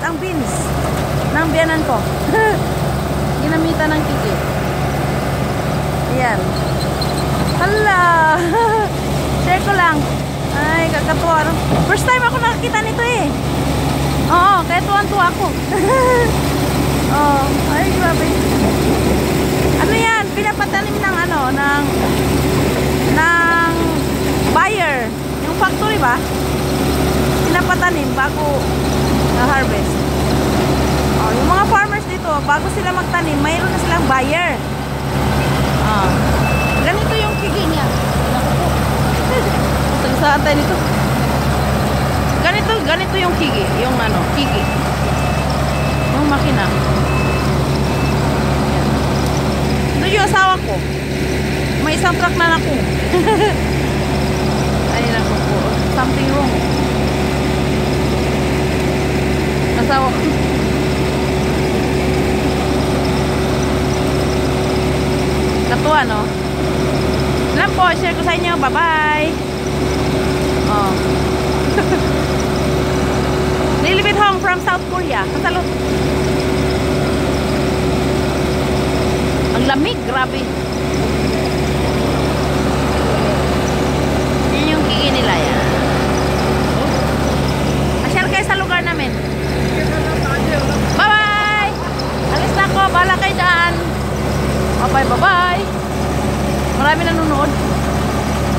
ang beans ng biyanan ko. Ginamitan ng kiki. Ayan. Hala. Share ko lang. Ay, kakatuwa. First time ako nakakita nito eh. Oo, kaya tuwan-tuwa ako. Oh, ay, grabe. Ano yan? Pinapatanim ng ano, ng buyer. Yung factory ba? Pinapatanim bago harvest. Oh, yung mga farmers dito, bago sila magtanim, mayroon na silang buyer. Oh. Ganito yung kiki niya. Saan tayo nito? Ganito yung kiki. Yung ano, kiki. Yung makina. Ito yung asawa ko. May isang truck na ako. Ay, naku po. Something wrong. Asawa ko. Katuwa, no? Lang po, share ko sa inyo. Bye-bye. Oh. Nilibit home from South Korea. Kasalot. Ang lamig, grabe.